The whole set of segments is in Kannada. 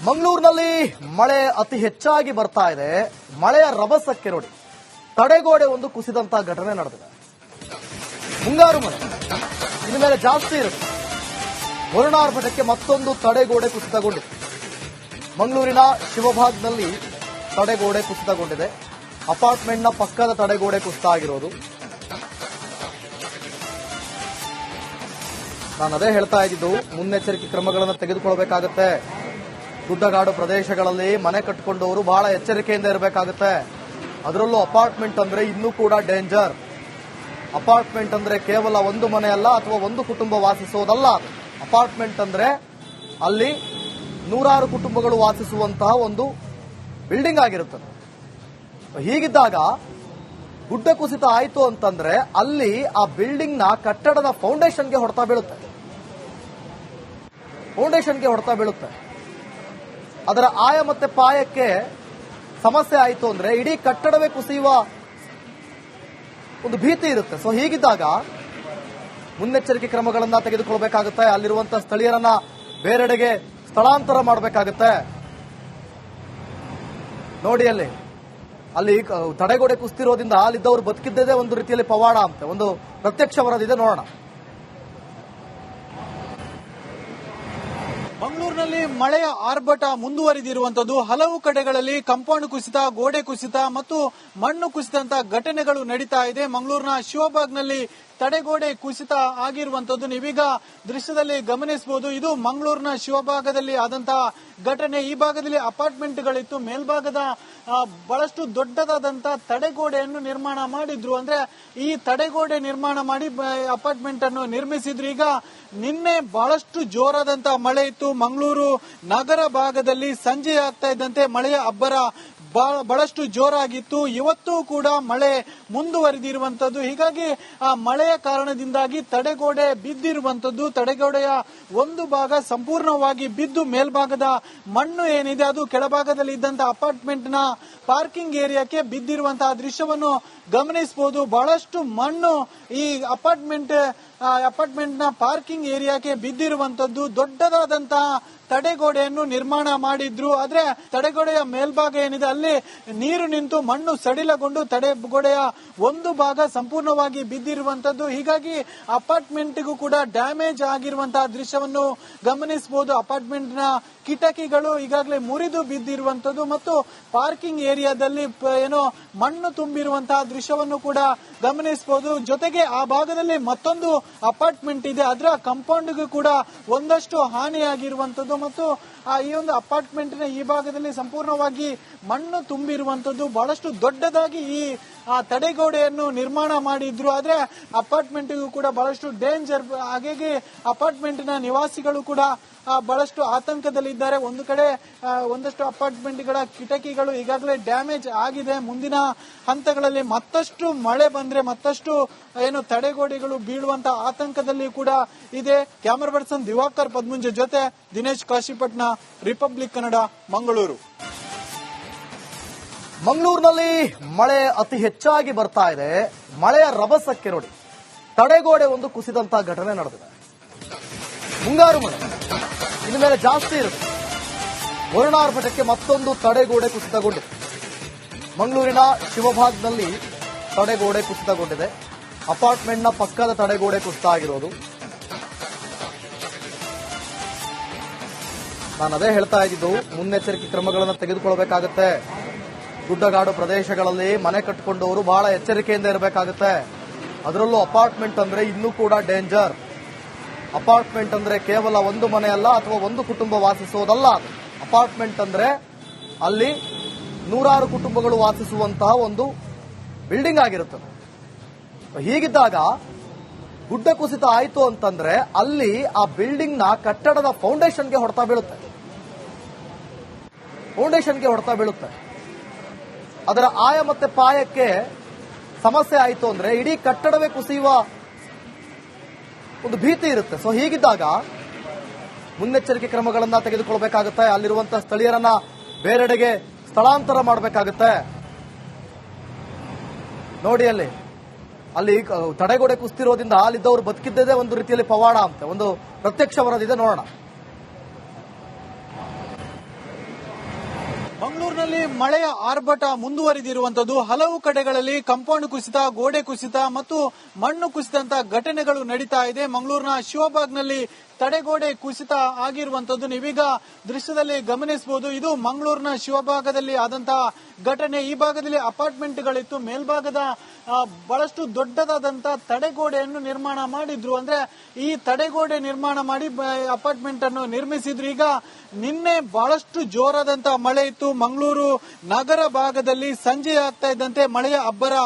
ಮಂಗಳೂರಿನಲ್ಲಿ ಮಳೆ ಅತಿ ಹೆಚ್ಚಾಗಿ ಬರ್ತಾ ಇದೆ. ಮಳೆಯ ರಭಸಕ್ಕೆ ನೋಡಿ ತಡೆಗೋಡೆ ಒಂದು ಕುಸಿದಂತ ಘಟನೆ ನಡೆದಿದೆ. ಮುಂಗಾರು ಮಳೆ ಇನ್ನು ಮೇಲೆ ಜಾಸ್ತಿ ಇರುತ್ತೆ. ವರುಣಾರ್ಭಟಕ್ಕೆ ಮತ್ತೊಂದು ತಡೆಗೋಡೆ ಕುಸಿತಗೊಂಡಿದೆ. ಮಂಗಳೂರಿನ ಶಿವಭಾಗ್ನಲ್ಲಿ ತಡೆಗೋಡೆ ಕುಸಿತಗೊಂಡಿದೆ. ಅಪಾರ್ಟ್ಮೆಂಟ್ನ ಪಕ್ಕದ ತಡೆಗೋಡೆ ಕುಸಿತ ಆಗಿರೋದು. ನಾನು ಅದೇ ಹೇಳ್ತಾ ಇದ್ದಿದ್ದು, ಮುನ್ನೆಚ್ಚರಿಕೆ ಕ್ರಮಗಳನ್ನು ತೆಗೆದುಕೊಳ್ಬೇಕಾಗತ್ತೆ. ಗುಡ್ಡಗಾಡು ಪ್ರದೇಶಗಳಲ್ಲಿ ಮನೆ ಕಟ್ಟಿಕೊಂಡವರು ಬಹಳ ಎಚ್ಚರಿಕೆಯಿಂದ ಇರಬೇಕಾಗುತ್ತೆ. ಅದರಲ್ಲೂ ಅಪಾರ್ಟ್ಮೆಂಟ್ ಅಂದ್ರೆ ಇನ್ನೂ ಕೂಡ ಡೇಂಜರ್. ಅಪಾರ್ಟ್ಮೆಂಟ್ ಅಂದ್ರೆ ಕೇವಲ ಒಂದು ಮನೆ ಅಲ್ಲ ಅಥವಾ ಒಂದು ಕುಟುಂಬ ವಾಸಿಸೋದಲ್ಲ. ಅಪಾರ್ಟ್ಮೆಂಟ್ ಅಂದ್ರೆ ಅಲ್ಲಿ ನೂರಾರು ಕುಟುಂಬಗಳು ವಾಸಿಸುವಂತಹ ಒಂದು ಬಿಲ್ಡಿಂಗ್ ಆಗಿರುತ್ತದೆ. ಹೀಗಿದ್ದಾಗ ಗುಡ್ಡ ಕುಸಿತ ಆಯಿತು ಅಂತಂದ್ರೆ ಅಲ್ಲಿ ಆ ಬಿಲ್ಡಿಂಗ್ ನ ಕಟ್ಟಡದ ಫೌಂಡೇಶನ್ಗೆ ಹೊಡೆತ ಬೀಳುತ್ತೆ. ಅದರ ಆಯ ಮತ್ತೆ ಪಾಯಕ್ಕೆ ಸಮಸ್ಯೆ ಆಯಿತು ಅಂದ್ರೆ ಇಡೀ ಕಟ್ಟಡವೇ ಕುಸಿಯುವ ಒಂದು ಭೀತಿ ಇರುತ್ತೆ. ಸೊ ಹೀಗಿದ್ದಾಗ ಮುನ್ನೆಚ್ಚರಿಕೆ ಕ್ರಮಗಳನ್ನ ತೆಗೆದುಕೊಳ್ಬೇಕಾಗುತ್ತೆ. ಅಲ್ಲಿರುವಂತಹ ಸ್ಥಳೀಯರನ್ನ ಬೇರೆಡೆಗೆ ಸ್ಥಳಾಂತರ ಮಾಡಬೇಕಾಗುತ್ತೆ. ನೋಡಿ ಅಲ್ಲಿ ತಡೆಗೋಡೆ ಕುಸ್ತಿರೋದ್ರಿಂದ ಅಲ್ಲಿದ್ದವರು ಬದುಕಿದ್ದೇ ಒಂದು ರೀತಿಯಲ್ಲಿ ಪವಾಡ ಅಂತೆ. ಒಂದು ಪ್ರತ್ಯಕ್ಷ ವರದಿದೆ, ನೋಡೋಣ. ಮಂಗಳೂರಿನಲ್ಲಿ ಮಳೆಯ ಆರ್ಭಟ ಮುಂದುವರಿದಿರುವಂತದ್ದು. ಹಲವು ಕಡೆಗಳಲ್ಲಿ ಕಾಂಪೌಂಡ್ ಕುಸಿತ, ಗೋಡೆ ಕುಸಿತ ಮತ್ತು ಮಣ್ಣು ಕುಸಿದಂತ ಘಟನೆಗಳು ನಡೀತಾ ಇದೆ. ಮಂಗಳೂರಿನ ಶಿವಭಾಗ್ನಲ್ಲಿ ತಡೆಗೋಡೆ ಕುಸಿತ ಆಗಿರುವಂತದ್ದು ನೀವೀಗ ದೃಶ್ಯದಲ್ಲಿ ಗಮನಿಸಬಹುದು. ಇದು ಮಂಗಳೂರಿನ ಶಿವಭಾಗದಲ್ಲಿ ಆದಂತಹ ಘಟನೆ. ಈ ಭಾಗದಲ್ಲಿ ಅಪಾರ್ಟ್ಮೆಂಟ್ಗಳಿತ್ತು. ಮೇಲ್ಭಾಗದ ಬಹಳಷ್ಟು ದೊಡ್ಡದಾದಂತಹ ತಡೆಗೋಡೆಯನ್ನು ನಿರ್ಮಾಣ ಮಾಡಿದ್ರು. ಅಂದ್ರೆ ಈ ತಡೆಗೋಡೆ ನಿರ್ಮಾಣ ಮಾಡಿ ಅಪಾರ್ಟ್ಮೆಂಟ್ ಅನ್ನು ನಿರ್ಮಿಸಿದ್ರು. ಈಗ ನಿನ್ನೆ ಬಹಳಷ್ಟು ಜೋರಾದಂತಹ ಮಳೆ ಇತ್ತು. ಮಂಗಳೂರು ನಗರ ಭಾಗದಲ್ಲಿ ಸಂಜೆ ಆಗ್ತಾ ಇದ್ದಂತೆ ಮಳೆಯ ಅಬ್ಬರ ಬಹಳಷ್ಟು ಜೋರಾಗಿತ್ತು. ಇವತ್ತು ಕೂಡ ಮಳೆ ಮುಂದುವರಿದಿರುವಂತದ್ದು. ಹೀಗಾಗಿ ಆ ಮಳೆಯ ಕಾರಣದಿಂದಾಗಿ ತಡೆಗೋಡೆ ಬಿದ್ದಿರುವಂತದ್ದು. ತಡೆಗೋಡೆಯ ಒಂದು ಭಾಗ ಸಂಪೂರ್ಣವಾಗಿ ಬಿದ್ದು ಮೇಲ್ಭಾಗದ ಮಣ್ಣು ಏನಿದೆ ಅದು ಕೆಳಭಾಗದಲ್ಲಿ ಇದ್ದಂತಹ ಅಪಾರ್ಟ್ಮೆಂಟ್ ನ ಪಾರ್ಕಿಂಗ್ ಏರಿಯಾಕ್ಕೆ ಬಿದ್ದಿರುವಂತಹ ದೃಶ್ಯವನ್ನು ಗಮನಿಸಬಹುದು. ಬಹಳಷ್ಟು ಮಣ್ಣು ಈ ಅಪಾರ್ಟ್ಮೆಂಟ್ ನ ಪಾರ್ಕಿಂಗ್ ಏರಿಯಾಕ್ಕೆ ಬಿದ್ದಿರುವಂತದ್ದು. ದೊಡ್ಡದಾದಂತಹ ತಡೆಗೋಡೆಯನ್ನು ನಿರ್ಮಾಣ ಮಾಡಿದ್ರು. ಆದ್ರೆ ತಡೆಗೋಡೆಯ ಮೇಲ್ಭಾಗ ಏನಿದೆ ಅಲ್ಲಿ ನೀರು ನಿಂತು ಮಣ್ಣು ಸಡಿಲಗೊಂಡು ತಡೆಗೋಡೆಯ ಒಂದು ಭಾಗ ಸಂಪೂರ್ಣವಾಗಿ ಬಿದ್ದಿರುವಂತದ್ದು. ಹೀಗಾಗಿ ಅಪಾರ್ಟ್ಮೆಂಟ್ಗೂ ಕೂಡ ಡ್ಯಾಮೇಜ್ ಆಗಿರುವಂತಹ ದೃಶ್ಯವನ್ನು ಗಮನಿಸಬಹುದು. ಅಪಾರ್ಟ್ಮೆಂಟ್ ನ ಕಿಟಕಿಗಳು ಈಗಾಗಲೇ ಮುರಿದು ಬಿದ್ದಿರುವಂತದ್ದು ಮತ್ತು ಪಾರ್ಕಿಂಗ್ ಏರಿಯಾದಲ್ಲಿ ಏನೋ ಮಣ್ಣು ತುಂಬಿರುವಂತಹ ದೃಶ್ಯವನ್ನು ಕೂಡ ಗಮನಿಸಬಹುದು. ಜೊತೆಗೆ ಆ ಭಾಗದಲ್ಲಿ ಮತ್ತೊಂದು ಅಪಾರ್ಟ್ಮೆಂಟ್ ಇದೆ. ಅದರ ಕಾಂಪೌಂಡ್ಗೂ ಕೂಡ ಒಂದಷ್ಟು ಹಾನಿಯಾಗಿರುವಂತದ್ದು ಮತ್ತು ಈ ಒಂದು ಅಪಾರ್ಟ್ಮೆಂಟ್ ನ ಈ ಭಾಗದಲ್ಲಿ ಸಂಪೂರ್ಣವಾಗಿ ಮಣ್ಣು ತುಂಬಿರುವಂತದ್ದು. ಬಹಳಷ್ಟು ದೊಡ್ಡದಾಗಿ ಈ ತಡೆಗೋಡೆಯನ್ನು ನಿರ್ಮಾಣ ಮಾಡಿದ್ರು. ಆದ್ರೆ ಅಪಾರ್ಟ್ಮೆಂಟ್ಗೂ ಕೂಡ ಬಹಳಷ್ಟು ಡೇಂಜರ್. ಹಾಗಾಗಿ ಅಪಾರ್ಟ್ಮೆಂಟ್ ನ ನಿವಾಸಿಗಳು ಕೂಡ ಬಹಳಷ್ಟು ಆತಂಕದಲ್ಲಿದ್ದಾರೆ. ಒಂದು ಕಡೆ ಒಂದಷ್ಟು ಅಪಾರ್ಟ್ಮೆಂಟ್ಗಳ ಕಿಟಕಿಗಳು ಈಗಾಗಲೇ ಡ್ಯಾಮೇಜ್ ಆಗಿದೆ. ಮುಂದಿನ ಹಂತಗಳಲ್ಲಿ ಮತ್ತಷ್ಟು ಮಳೆ ಬಂದ್ರೆ ಮತ್ತಷ್ಟು ತಡೆಗೋಡೆಗಳು ಬೀಳುವಂತಹ ಆತಂಕದಲ್ಲಿ ಕೂಡ ಇದೆ. ಕ್ಯಾಮರಾ ಪರ್ಸನ್ ದಿವಾಕರ್ ಪದ್ಮುಂಜೆ ಜೊತೆ ದಿನೇಶ್ ಕಾಶಿಪಟ್ನ, ರಿಪಬ್ಲಿಕ್ ಕನ್ನಡ, ಮಂಗಳೂರು. ಮಂಗಳೂರಿನಲ್ಲಿ ಮಳೆ ಅತಿ ಹೆಚ್ಚಾಗಿ ಬರ್ತಾ ಇದೆ. ಮಳೆಯ ರಭಸಕ್ಕೆ ನೋಡಿ ತಡೆಗೋಡೆ ಒಂದು ಕುಸಿದಂತ ಘಟನೆ ನಡೆದಿದೆ. ಮುಂಗಾರು ಮಳೆ ಇನ್ನು ಮೇಲೆ ಜಾಸ್ತಿ ಇರುತ್ತೆ. ವರುಣಾರ್ಭಟಕ್ಕೆ ಮತ್ತೊಂದು ತಡೆಗೋಡೆ ಕುಸಿತಗೊಂಡಿದೆ. ಮಂಗಳೂರಿನ ಶಿವಭಾಗ್ನಲ್ಲಿ ತಡೆಗೋಡೆ ಕುಸಿತಗೊಂಡಿದೆ. ಅಪಾರ್ಟ್ಮೆಂಟ್ನ ಪಕ್ಕದ ತಡೆಗೋಡೆ ಕುಸಿತ ಆಗಿರೋದು. ನಾನು ಅದೇ ಹೇಳ್ತಾ ಇದ್ದಿದ್ದು, ಮುನ್ನೆಚ್ಚರಿಕೆ ಕ್ರಮಗಳನ್ನು ತೆಗೆದುಕೊಳ್ಬೇಕಾಗತ್ತೆ. ಗುಡ್ಡಗಾಡು ಪ್ರದೇಶಗಳಲ್ಲಿ ಮನೆ ಕಟ್ಟಿಕೊಂಡವರು ಬಹಳ ಎಚ್ಚರಿಕೆಯಿಂದ ಇರಬೇಕಾಗುತ್ತೆ. ಅದರಲ್ಲೂ ಅಪಾರ್ಟ್ಮೆಂಟ್ ಅಂದ್ರೆ ಇನ್ನೂ ಕೂಡ ಡೇಂಜರ್. ಅಪಾರ್ಟ್ಮೆಂಟ್ ಅಂದ್ರೆ ಕೇವಲ ಒಂದು ಮನೆ ಅಲ್ಲ ಅಥವಾ ಒಂದು ಕುಟುಂಬ ವಾಸಿಸೋದಲ್ಲ. ಅಪಾರ್ಟ್ಮೆಂಟ್ ಅಂದ್ರೆ ಅಲ್ಲಿ ನೂರಾರು ಕುಟುಂಬಗಳು ವಾಸಿಸುವಂತಹ ಒಂದು ಬಿಲ್ಡಿಂಗ್ ಆಗಿರುತ್ತದೆ. ಹೀಗಿದ್ದಾಗ ಗುಡ್ಡ ಕುಸಿತ ಆಯಿತು ಅಂತಂದ್ರೆ ಅಲ್ಲಿ ಆ ಬಿಲ್ಡಿಂಗ್ ನ ಕಟ್ಟಡದ ಫೌಂಡೇಶನ್ಗೆ ಹೊಡೆತ ಬೀಳುತ್ತೆ. ಅದರ ಆಯ ಮತ್ತೆ ಪಾಯಕ್ಕೆ ಸಮಸ್ಯೆ ಆಯಿತು ಅಂದ್ರೆ ಇಡೀ ಕಟ್ಟಡವೇ ಕುಸಿಯುವ ಒಂದು ಭೀತಿ ಇರುತ್ತೆ. ಸೊ ಹೀಗಿದ್ದಾಗ ಮುನ್ನೆಚ್ಚರಿಕೆ ಕ್ರಮಗಳನ್ನ ತೆಗೆದುಕೊಳ್ಬೇಕಾಗುತ್ತೆ. ಅಲ್ಲಿರುವಂತಹ ಸ್ಥಳೀಯರನ್ನ ಬೇರೆಡೆಗೆ ಸ್ಥಳಾಂತರ ಮಾಡಬೇಕಾಗುತ್ತೆ. ನೋಡಿ ಅಲ್ಲಿ ತಡೆಗೋಡೆ ಕುಸ್ತಿರೋದ್ರಿಂದ ಅಲ್ಲಿದ್ದವರು ಬದುಕಿದ್ದೇ ಒಂದು ರೀತಿಯಲ್ಲಿ ಪವಾಡ ಅಂತೆ. ಒಂದು ಪ್ರತ್ಯಕ್ಷ ವರದಿದೆ, ನೋಡೋಣ. ಮಂಗಳೂರಿನಲ್ಲಿ ಮಳೆಯ ಆರ್ಭಟ ಮುಂದುವರಿದಿರುವಂತದ್ದು. ಹಲವು ಕಡೆಗಳಲ್ಲಿ ಕಾಂಪೌಂಡ್ ಕುಸಿತ, ಗೋಡೆ ಕುಸಿತ ಮತ್ತು ಮಣ್ಣು ಕುಸಿದಂತ ಘಟನೆಗಳು ನಡೀತಾ ಇದೆ. ಮಂಗಳೂರಿನ ಶಿವಬಾಗ್ನಲ್ಲಿ ತಡೆಗೋಡೆ ಕುಸಿತ ಆಗಿರುವಂತದ್ದು ನೀವೀಗ ದೃಶ್ಯದಲ್ಲಿ ಗಮನಿಸಬಹುದು. ಇದು ಮಂಗಳೂರಿನ ಶಿವಭಾಗದಲ್ಲಿ ಆದಂತಹ ಘಟನೆ. ಈ ಭಾಗದಲ್ಲಿ ಅಪಾರ್ಟ್ಮೆಂಟ್ಗಳಿತ್ತು. ಮೇಲ್ಭಾಗದ ಬಹಳಷ್ಟು ದೊಡ್ಡದಾದಂತಹ ತಡೆಗೋಡೆಯನ್ನು ನಿರ್ಮಾಣ ಮಾಡಿದ್ರು. ಅಂದ್ರೆ ಈ ತಡೆಗೋಡೆ ನಿರ್ಮಾಣ ಮಾಡಿ ಅಪಾರ್ಟ್ಮೆಂಟ್ ಅನ್ನು ನಿರ್ಮಿಸಿದ್ರು. ಈಗ ನಿನ್ನೆ ಬಹಳಷ್ಟು ಜೋರಾದಂತಹ ಮಳೆ ಇತ್ತು. ಮಂಗಳೂರು ನಗರ ಭಾಗದಲ್ಲಿ ಸಂಜೆ ಆಗ್ತಾ ಇದ್ದಂತೆ ಮಳೆಯ ಅಬ್ಬರ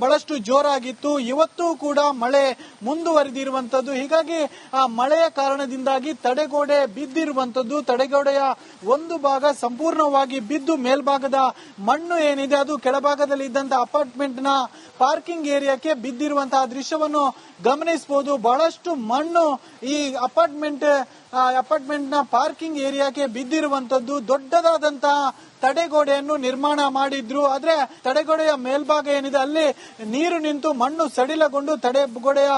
ಬಹಳಷ್ಟು ಜೋರಾಗಿತ್ತು. ಇವತ್ತು ಕೂಡ ಮಳೆ ಮುಂದುವರಿದಿರುವಂತದ್ದು. ಹೀಗಾಗಿ ಆ ಮಳೆಯ ಕಾರಣದಿಂದಾಗಿ ತಡೆಗೋಡೆ ಬಿದ್ದಿರುವಂತದ್ದು. ತಡೆಗೋಡೆಯ ಒಂದು ಭಾಗ ಸಂಪೂರ್ಣವಾಗಿ ಬಿದ್ದು ಮೇಲ್ಭಾಗದ ಮಣ್ಣು ಏನಿದೆ ಅದು ಕೆಳಭಾಗದಲ್ಲಿ ಇದ್ದಂತಹ ಅಪಾರ್ಟ್ಮೆಂಟ್ ನ ಪಾರ್ಕಿಂಗ್ ಏರಿಯಾಕ್ಕೆ ಬಿದ್ದಿರುವಂತಹ ದೃಶ್ಯವನ್ನು ಗಮನಿಸಬಹುದು. ಬಹಳಷ್ಟು ಮಣ್ಣು ಈ ಅಪಾರ್ಟ್ಮೆಂಟ್ ನ ಪಾರ್ಕಿಂಗ್ ಏರಿಯಾಕ್ಕೆ ಬಿದ್ದಿರುವಂತದ್ದು. ದೊಡ್ಡದಾದಂತಹ ತಡೆಗೋಡೆಯನ್ನು ನಿರ್ಮಾಣ ಮಾಡಿದ್ರು. ಆದ್ರೆ ತಡೆಗೋಡೆಯ ಮೇಲ್ಭಾಗ ಏನಿದೆ ಅಲ್ಲಿ ನೀರು ನಿಂತು ಮಣ್ಣು ಸಡಿಲಗೊಂಡು ತಡೆಗೋಡೆಯ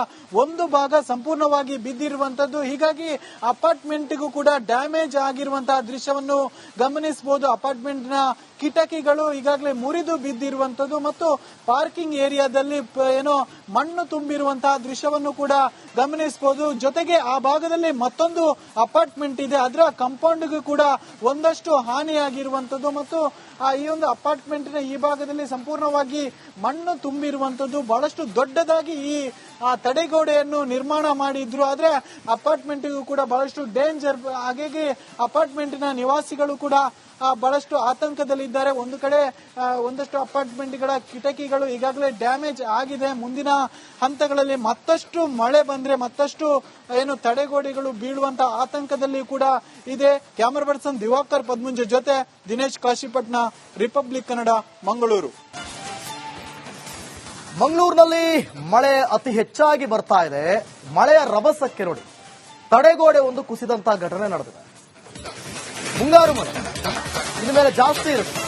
ಒಂದು ಭಾಗ ಸಂಪೂರ್ಣವಾಗಿ ಬಿದ್ದಿರುವಂತದ್ದು. ಹೀಗಾಗಿ ಅಪಾರ್ಟ್ಮೆಂಟ್ಗೂ ಕೂಡ ಡ್ಯಾಮೇಜ್ ಆಗಿರುವಂತಹ ದೃಶ್ಯವನ್ನು ಗಮನಿಸಬಹುದು. ಅಪಾರ್ಟ್ಮೆಂಟ್ ನ ಕಿಟಕಿಗಳು ಈಗಾಗಲೇ ಮುರಿದು ಬಿದ್ದಿರುವಂತದ್ದು ಮತ್ತು ಪಾರ್ಕಿಂಗ್ ಏರಿಯಾದಲ್ಲಿ ಏನೋ ಮಣ್ಣು ತುಂಬಿರುವಂತಹ ದೃಶ್ಯವನ್ನು ಕೂಡ ಗಮನಿಸಬಹುದು. ಜೊತೆಗೆ ಆ ಭಾಗದಲ್ಲಿ ಮತ್ತೊಂದು ಅಪಾರ್ಟ್ಮೆಂಟ್ ಇದೆ. ಅದರ ಕಾಂಪೌಂಡ್ಗೂ ಕೂಡ ಒಂದಷ್ಟು ಹಾನಿಯಾಗಿರುವಂತದ್ದು ಮತ್ತು ಈ ಒಂದು ಅಪಾರ್ಟ್ಮೆಂಟಿನ ಈ ಭಾಗದಲ್ಲಿ ಸಂಪೂರ್ಣವಾಗಿ ಮಣ್ಣು ತುಂಬಿರುವಂತದ್ದು. ಬಹಳಷ್ಟು ದೊಡ್ಡದಾಗಿ ಈ ತಡೆಗೋಡೆಯನ್ನು ನಿರ್ಮಾಣ ಮಾಡಿದ್ರು. ಆದ್ರೆ ಅಪಾರ್ಟ್ಮೆಂಟ್ಗೂ ಕೂಡ ಬಹಳಷ್ಟು ಡೇಂಜರ್. ಹಾಗಾಗಿ ಅಪಾರ್ಟ್ಮೆಂಟಿನ ನಿವಾಸಿಗಳು ಕೂಡ ಬಹಳಷ್ಟು ಆತಂಕದಲ್ಲಿದ್ದಾರೆ. ಒಂದು ಕಡೆ ಒಂದಷ್ಟು ಅಪಾರ್ಟ್ಮೆಂಟ್ಗಳ ಕಿಟಕಿಗಳು ಈಗಾಗಲೇ ಡ್ಯಾಮೇಜ್ ಆಗಿದೆ. ಮುಂದಿನ ಹಂತಗಳಲ್ಲಿ ಮತ್ತಷ್ಟು ಮಳೆ ಬಂದ್ರೆ ಮತ್ತಷ್ಟು ಏನು ತಡೆಗೋಡೆಗಳು ಬೀಳುವಂತ ಆತಂಕದಲ್ಲಿ ಕೂಡ ಇದೆ. ಕ್ಯಾಮರಾ ಪರ್ಸನ್ ದಿವಾಕರ್ ಪದ್ಮುಂಜ ಜೊತೆ ದಿನೇಶ್ ಕಾಶಿಪಟ್ನ, ರಿಪಬ್ಲಿಕ್ ಕನ್ನಡ, ಮಂಗಳೂರು. ಮಂಗಳೂರಿನಲ್ಲಿ ಮಳೆ ಅತಿ ಹೆಚ್ಚಾಗಿ ಬರ್ತಾ ಇದೆ. ಮಳೆಯ ರಭಸಕ್ಕೆ ನೋಡಿ ತಡೆಗೋಡೆ ಒಂದು ಕುಸಿದಂತಹ ಘಟನೆ ನಡೆದಿದೆ. ಮುಂಗಾರು ಮಳೆ ಇನ್ನು ಮೇಲೆ ಜಾಸ್ತಿ ಇರುತ್ತೆ.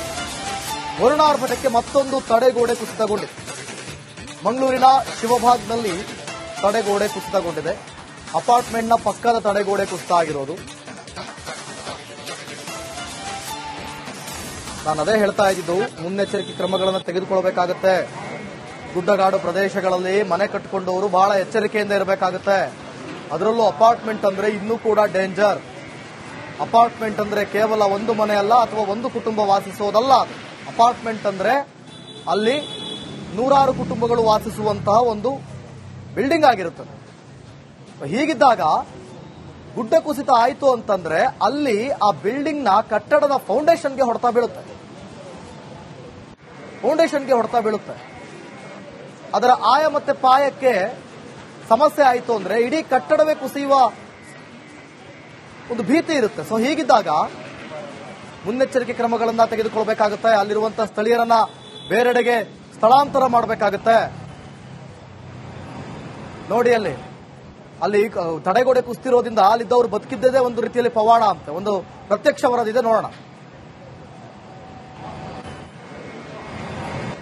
ವರುಣಾರ್ಭಟಕ್ಕೆ ಮತ್ತೊಂದು ತಡೆಗೋಡೆ ಕುಸಿತಗೊಂಡಿದೆ. ಮಂಗಳೂರಿನ ಶಿವಭಾಗ್ನಲ್ಲಿ ತಡೆಗೋಡೆ ಕುಸಿತಗೊಂಡಿದೆ. ಅಪಾರ್ಟ್ಮೆಂಟ್ನ ಪಕ್ಕದ ತಡೆಗೋಡೆ ಕುಸಿತ ಆಗಿರೋದು. ನಾನು ಅದೇ ಹೇಳ್ತಾ ಇದ್ದಿದ್ದು, ಮುನ್ನೆಚ್ಚರಿಕೆ ಕ್ರಮಗಳನ್ನು ತೆಗೆದುಕೊಳ್ಬೇಕಾಗತ್ತೆ. ಗುಡ್ಡಗಾಡು ಪ್ರದೇಶಗಳಲ್ಲಿ ಮನೆ ಕಟ್ಟಿಕೊಂಡವರು ಬಹಳ ಎಚ್ಚರಿಕೆಯಿಂದ ಇರಬೇಕಾಗುತ್ತೆ. ಅದರಲ್ಲೂ ಅಪಾರ್ಟ್ಮೆಂಟ್ ಅಂದ್ರೆ ಇನ್ನೂ ಕೂಡ ಡೇಂಜರ್. ಅಪಾರ್ಟ್ಮೆಂಟ್ ಅಂದ್ರೆ ಕೇವಲ ಒಂದು ಮನೆ ಅಲ್ಲ ಅಥವಾ ಒಂದು ಕುಟುಂಬ ವಾಸಿಸೋದಲ್ಲ. ಅಪಾರ್ಟ್ಮೆಂಟ್ ಅಂದ್ರೆ ಅಲ್ಲಿ ನೂರಾರು ಕುಟುಂಬಗಳು ವಾಸಿಸುವಂತಹ ಒಂದು ಬಿಲ್ಡಿಂಗ್ ಆಗಿರುತ್ತದೆ. ಹೀಗಿದ್ದಾಗ ಗುಡ್ಡ ಕುಸಿತ ಆಯಿತು ಅಂತಂದ್ರೆ ಅಲ್ಲಿ ಆ ಬಿಲ್ಡಿಂಗ್ ನ ಕಟ್ಟಡದ ಫೌಂಡೇಶನ್ಗೆ ಹೊಡೆತ ಬೀಳುತ್ತೆ. ಅದರ ಆಯ ಮತ್ತೆ ಪಾಯಕ್ಕೆ ಸಮಸ್ಯೆ ಆಯಿತು ಅಂದ್ರೆ ಇಡೀ ಕಟ್ಟಡವೇ ಕುಸಿಯುವ ಒಂದು ಭೀತಿ ಇರುತ್ತೆ. ಸೊ ಹೀಗಿದ್ದಾಗ ಮುನ್ನೆಚ್ಚರಿಕೆ ಕ್ರಮಗಳನ್ನ ತೆಗೆದುಕೊಳ್ಬೇಕಾಗುತ್ತೆ. ಅಲ್ಲಿರುವಂತಹ ಸ್ಥಳೀಯರನ್ನ ಬೇರೆಡೆಗೆ ಸ್ಥಳಾಂತರ ಮಾಡಬೇಕಾಗುತ್ತೆ. ನೋಡಿ ಅಲ್ಲಿ ತಡೆಗೋಡೆ ಕುಸ್ತಿರೋದ್ರಿಂದ ಅಲ್ಲಿದ್ದವರು ಬದುಕಿದ್ದೇ ಒಂದು ರೀತಿಯಲ್ಲಿ ಪವಾಡ ಅಂತ ಒಂದು ಪ್ರತ್ಯಕ್ಷ ವರದಿದೆ. ನೋಡೋಣ.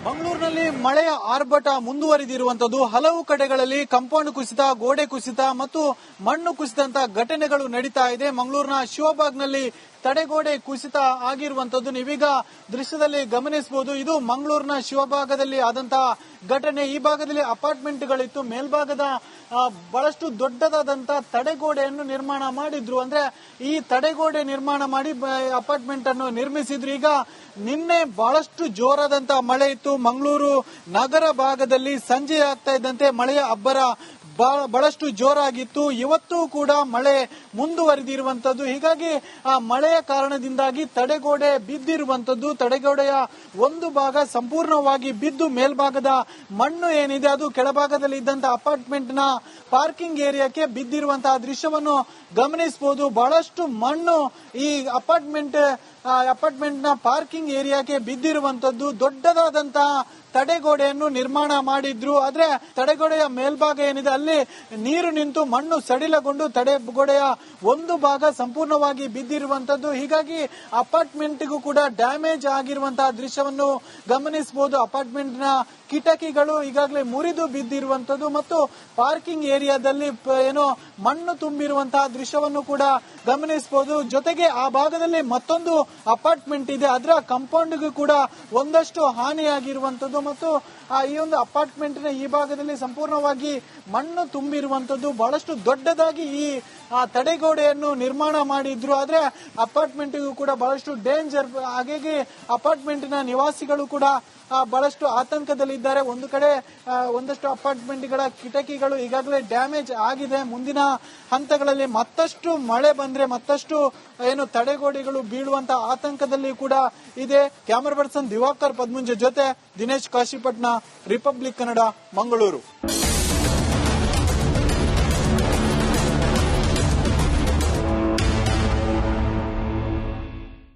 ಮಂಗಳೂರಿನಲ್ಲಿ ಮಳೆಯ ಆರ್ಭಟ ಮುಂದುವರಿದಿರುವಂತದ್ದು. ಹಲವು ಕಡೆಗಳಲ್ಲಿ ಕಾಂಪೌಂಡ್ ಕುಸಿತ, ಗೋಡೆ ಕುಸಿತ ಮತ್ತು ಮಣ್ಣು ಕುಸಿದಂತ ಘಟನೆಗಳು ನಡೀತಾ ಇದೆ. ಮಂಗಳೂರಿನ ಶಿವಬಾಗ್ನಲ್ಲಿ ತಡೆಗೋಡೆ ಕುಸಿತ ಆಗಿರುವಂತದ್ದು ನೀವೀಗ ದೃಶ್ಯದಲ್ಲಿ ಗಮನಿಸಬಹುದು. ಇದು ಮಂಗಳೂರಿನ ಶಿವಭಾಗದಲ್ಲಿ ಆದಂತಹ ಘಟನೆ. ಈ ಭಾಗದಲ್ಲಿ ಅಪಾರ್ಟ್ಮೆಂಟ್ಗಳಿತ್ತು. ಮೇಲ್ಭಾಗದ ಬಹಳಷ್ಟು ದೊಡ್ಡದಾದಂತಹ ತಡೆಗೋಡೆಯನ್ನು ನಿರ್ಮಾಣ ಮಾಡಿದ್ರು. ಅಂದ್ರೆ ಈ ತಡೆಗೋಡೆ ನಿರ್ಮಾಣ ಮಾಡಿ ಅಪಾರ್ಟ್ಮೆಂಟ್ ಅನ್ನು ನಿರ್ಮಿಸಿದ್ರು. ಈಗ ನಿನ್ನೆ ಬಹಳಷ್ಟು ಜೋರಾದಂತಹ ಮಳೆ ಇತ್ತು. ಮಂಗಳೂರು ನಗರ ಭಾಗದಲ್ಲಿ ಸಂಜೆ ಆಗ್ತಾ ಇದ್ದಂತೆ ಮಳೆಯ ಅಬ್ಬರ ಬಹಳಷ್ಟು ಜೋರಾಗಿತ್ತು. ಇವತ್ತು ಕೂಡ ಮಳೆ ಮುಂದುವರಿದಿರುವಂತದ್ದು. ಹೀಗಾಗಿ ಆ ಮಳೆಯ ಕಾರಣದಿಂದಾಗಿ ತಡೆಗೋಡೆ ಬಿದ್ದಿರುವಂತದ್ದು. ತಡೆಗೋಡೆಯ ಒಂದು ಭಾಗ ಸಂಪೂರ್ಣವಾಗಿ ಬಿದ್ದು ಮೇಲ್ಭಾಗದ ಮಣ್ಣು ಏನಿದೆ ಅದು ಕೆಳಭಾಗದಲ್ಲಿ ಇದ್ದಂತಹ ಅಪಾರ್ಟ್ಮೆಂಟ್ ನ ಪಾರ್ಕಿಂಗ್ ಏರಿಯಾಕ್ಕೆ ಬಿದ್ದಿರುವಂತಹ ದೃಶ್ಯವನ್ನು ಗಮನಿಸಬಹುದು. ಬಹಳಷ್ಟು ಮಣ್ಣು ಈ ಅಪಾರ್ಟ್ಮೆಂಟ್ ನ ಪಾರ್ಕಿಂಗ್ ಏರಿಯಾಕ್ಕೆ ಬಿದ್ದಿರುವಂತದ್ದು. ದೊಡ್ಡದಾದಂತಹ ತಡೆಗೋಡೆಯನ್ನು ನಿರ್ಮಾಣ ಮಾಡಿದ್ರು. ಆದ್ರೆ ತಡೆಗೋಡೆಯ ಮೇಲ್ಭಾಗ ಏನಿದೆ ಅಲ್ಲಿ ನೀರು ನಿಂತು ಮಣ್ಣು ಸಡಿಲಗೊಂಡು ತಡೆಗೋಡೆಯ ಒಂದು ಭಾಗ ಸಂಪೂರ್ಣವಾಗಿ ಬಿದ್ದಿರುವಂತದ್ದು. ಹೀಗಾಗಿ ಅಪಾರ್ಟ್ಮೆಂಟ್ಗೂ ಕೂಡ ಡ್ಯಾಮೇಜ್ ಆಗಿರುವಂತಹ ದೃಶ್ಯವನ್ನು ಗಮನಿಸಬಹುದು. ಅಪಾರ್ಟ್ಮೆಂಟ್ ನ ಕಿಟಕಿಗಳು ಈಗಾಗಲೇ ಮುರಿದು ಬಿದ್ದಿರುವಂತದ್ದು ಮತ್ತು ಪಾರ್ಕಿಂಗ್ ಏರಿಯಾದಲ್ಲಿ ಏನೋ ಮಣ್ಣು ತುಂಬಿರುವಂತಹ ದೃಶ್ಯವನ್ನು ಕೂಡ ಗಮನಿಸಬಹುದು. ಜೊತೆಗೆ ಆ ಭಾಗದಲ್ಲಿ ಮತ್ತೊಂದು ಅಪಾರ್ಟ್ಮೆಂಟ್ ಇದೆ, ಅದರ ಕಾಂಪೌಂಡ್ಗೂ ಕೂಡ ಒಂದಷ್ಟು ಹಾನಿಯಾಗಿರುವಂತದ್ದು ಮತ್ತು ಈ ಒಂದು ಅಪಾರ್ಟ್ಮೆಂಟಿನ ಈ ಭಾಗದಲ್ಲಿ ಸಂಪೂರ್ಣವಾಗಿ ಮಣ್ಣು ತುಂಬಿರುವಂತದ್ದು. ಬಹಳಷ್ಟು ದೊಡ್ಡದಾಗಿ ಈ ತಡೆಗೋಡೆಯನ್ನು ನಿರ್ಮಾಣ ಮಾಡಿದ್ರು, ಆದ್ರೆ ಅಪಾರ್ಟ್ಮೆಂಟ್ಗೂ ಕೂಡ ಬಹಳಷ್ಟು ಡೇಂಜರ್. ಹಾಗಾಗಿ ಅಪಾರ್ಟ್ಮೆಂಟಿನ ನಿವಾಸಿಗಳು ಕೂಡ ಬಹಳಷ್ಟು ಆತಂಕದಲ್ಲಿದ್ದಾರೆ. ಒಂದು ಕಡೆ ಒಂದಷ್ಟು ಅಪಾರ್ಟ್ಮೆಂಟ್ಗಳ ಕಿಟಕಿಗಳು ಈಗಾಗಲೇ ಡ್ಯಾಮೇಜ್ ಆಗಿದೆ. ಮುಂದಿನ ಹಂತಗಳಲ್ಲಿ ಮತ್ತಷ್ಟು ಮಳೆ ಬಂದ್ರೆ ಮತ್ತಷ್ಟು ಏನು ತಡೆಗೋಡೆಗಳು ಬೀಳುವಂತ ಆತಂಕದಲ್ಲಿ ಕೂಡ ಇದೆ. ಕ್ಯಾಮರಾ ಪರ್ಸನ್ ದಿವಾಕರ್ ಪದ್ಮುಂಜೆ ಜೊತೆ ದಿನೇಶ್ ಕಾಶಿಪಟ್ನ, ರಿಪಬ್ಲಿಕ್ ಕನ್ನಡ, ಮಂಗಳೂರು.